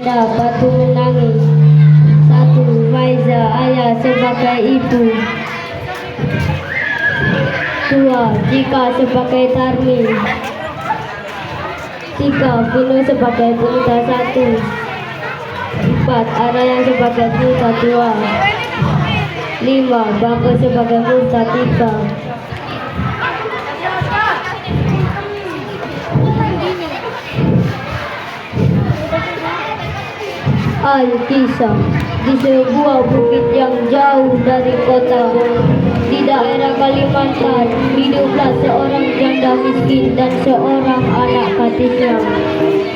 Batu menangis. Satu, Faiza ayah sebagai ibu. Dua, Jika sebagai Tarmi. Tiga, Vino sebagai pemuda satu. Empat, Arayan sebagai pemuda dua. Lima, Bangga sebagai pemuda tiga. Al-Kisah. Di sebuah bukit yang jauh dari kota, di daerah Kalimantan, hiduplah seorang janda miskin dan seorang anak gadisnya.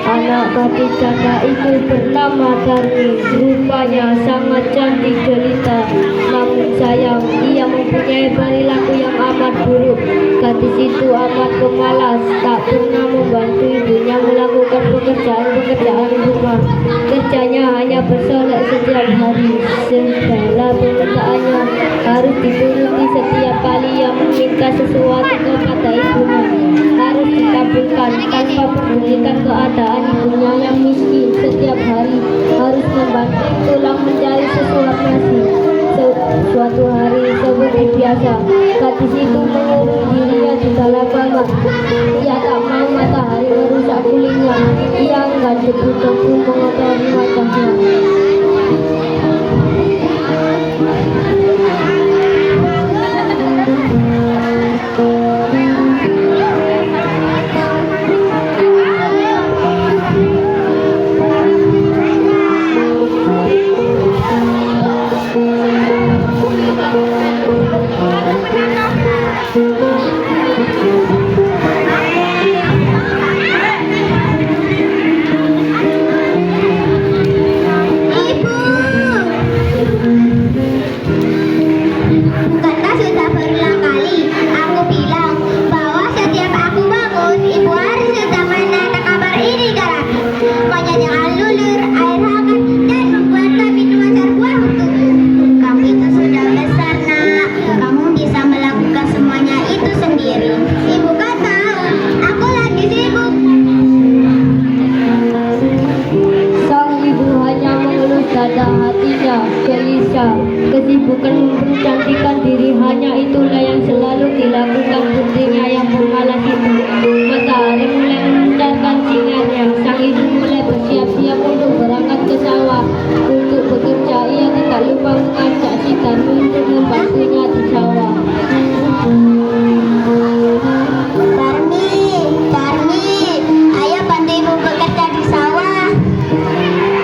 Anak gadis janda itu bernama Tarmi. Rupanya sangat cantik jelita, namun sayang ia mempunyai perilaku yang amat buruk. Gadis itu amat pemalas, tak pernah membantu ibunya melakukan pekerjaan rumah. Kerjanya hanya bersolek setiap hari. Segala pekerjaannya harus dituruti setiap kali ia meminta sesuatu kepada ibunya. Harus dikabulkan tanpa pedulikan keadaan ibunya yang miskin. Setiap hari harus membantu tulang mencari sesuap nasi. Suatu hari seperti biasa, gadis itu mengurung dirinya di dalam kamar. Ia tak mau matahari merusak kulitnya. Ia enggan debu-debu mengotori wajahnya. Kesibukan mempercantikkan diri hanya itulah yang selalu dilakukan putrinya yang pemalas itu. Matahari mulai memancarkan sinarnya. Sang ibu mulai bersiap-siap untuk berangkat ke sawah untuk bekerja. Ia tidak lupa mengajak si Tarmi untuk membantunya di sawah. Tarmi, ayo bantu ibu bekerja di sawah.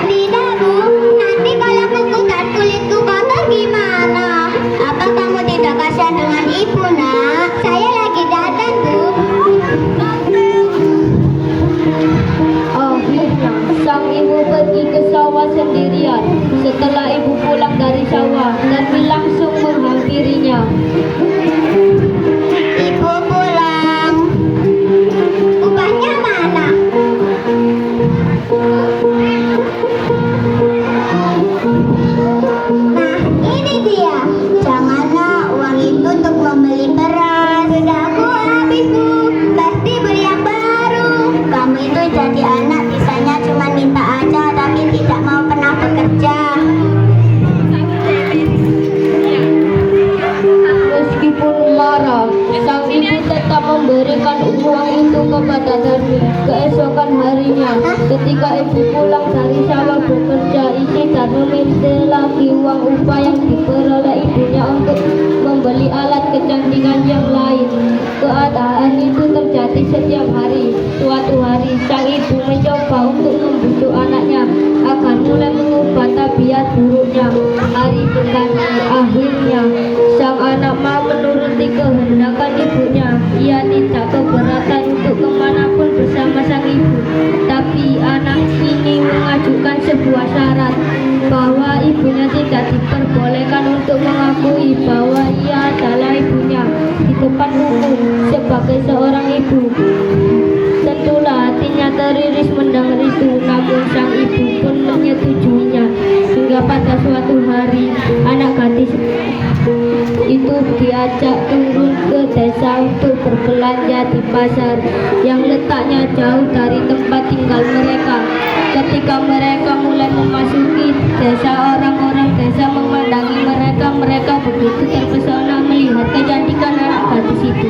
Tidak, Bu. Nanti kalau kukutan kulitku kotor gimana? Apa kamu tidak kasihan dengan ibu, Nak? Saya lagi datang, Bu. Akhirnya sang ibu pergi ke sawah sendirian. Setelah ibu pulang dari sawah, Tarmi langsung menghampirinya. Ibu pulang. Upahnya mana? Nah, ini dia. Janganlah uang itu untuk membeli beras. Sudah aku habis, Bu. Pasti beli yang baru. Kamu itu jadi anak bisanya cuma minta aja, tapi tidak mau pernah bekerja. Meskipun marah, sang ibu tetap memberikan uang itu kepada Tarmi. Keesokan harinya, ketika ibu pulang dari sawah bekerja, isi Tarmi meminta lagi uang upah yang diperoleh ibunya untuk membeli alat kecantikan yang lain. Keadaan itu terjadi setiap hari. Suatu hari, sang ibu mencoba untuk membujuk anaknya agar mulai mengubah tabiat buruknya. Hari berganti, akhirnya sang anak mau menuruti kehendakan ibunya. Ia tidak keberatan untuk kemanapun bersama sang ibu. Tapi anak ini mengajukan sebuah syarat bahwa ibunya tidak diperbolehkan untuk mengakui bahwa ia adalah ibunya di depan umum sebagai seorang ibu. Tentulah hatinya teriris mendengar itu, namun sang ibu pun menyetujuinya. Hingga pada suatu hari, anak gadis itu diajak turun ke desa untuk berbelanja di pasar yang letaknya jauh dari tempat tinggal mereka. Ketika mereka mulai memasuki desa, orang-orang desa memandangi mereka begitu terpesona melihat kecantikan anak gadis itu.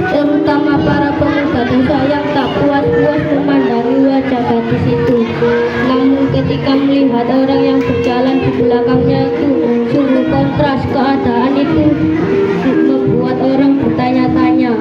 Terutama para pemuda desa yang tak puas-puas memandangi wajah gadis itu. Namun ketika melihat orang yang berjalan di belakangnya itu, sungguh kontras keadaan itu membuat orang bertanya-tanya.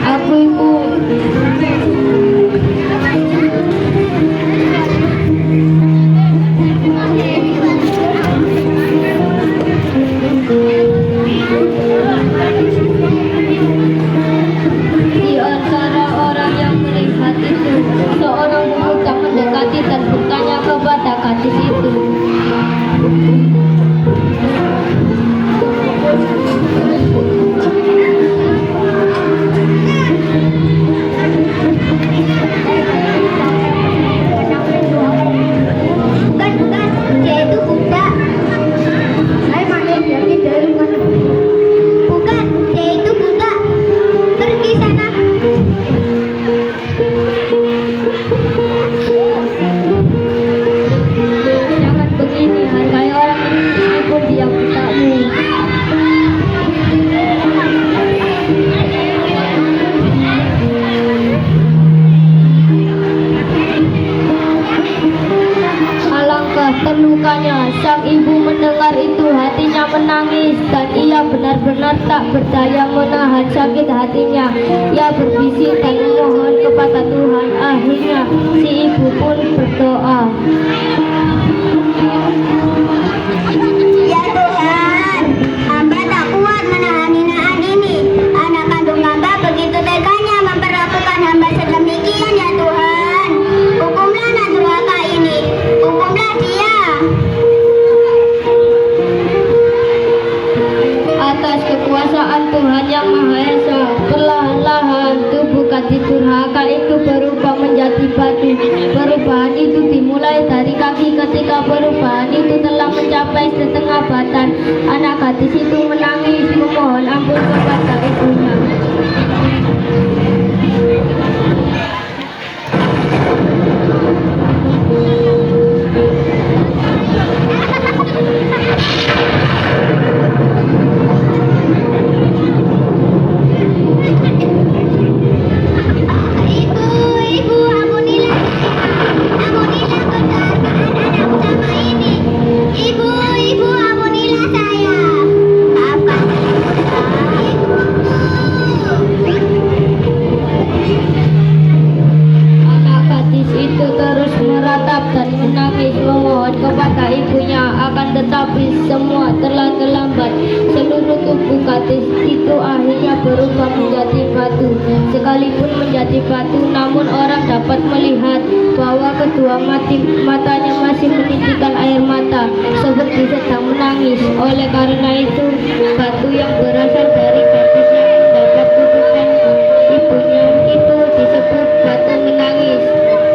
Aku ikut. Di antara orang yang melihat itu, seorang pemuda mendekati dan bertanya kepada gadis itu. Jangan begini, hargai orang ini meskipun dia putamu. Alangkah terlukanya sang ibu mendengar itu, hatinya menangis dan ia benar-benar tak berdaya menahan sakit hatinya. Ia berbisik dan memohon kepada Tuhan. Akhirnya si ibu pun berdoa. Ya Tuhan, hamba tak kuat menangani nahan ini. Anak kandung hamba begitu teganya memperlakukan hamba sedemikian ya Tuhan. Hukumlah anak durhaka ini, hukumlah dia. Atas kekuasaan Tuhan yang Maha Esa, perlahan-lahan tubuh gadis durhaka itu berubah menjadi batu. Perubahan itu dimulai dari kaki. Ketika perubahan itu telah mencapai setengah badan, anak gadis itu menangis memohon ampun kepada ibunya. Ibu, ampunilah kedurhakaan anakku sama ini. Ibu, ampunilah saya. Maafkan saya. Anak gadis itu terus meratap dan menangis memohon kepada ibunya. Akan tetapi semua telah terlambat. Seluruh tubuh gadis itu akhirnya berubah menjadi batu. Sekalipun menjadi batu, namun orang dapat melihat bahwa kedua matanya masih menitikkan air mata seperti sedang menangis. Oleh karena itu, batu yang berasal dari gadis yang mendapat kutukan ibunya itu disebut batu menangis.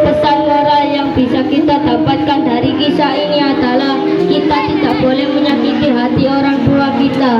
Pesan moral yang bisa kita dapatkan dari kisah ini adalah kita tidak boleh menyakiti hati orang tua kita.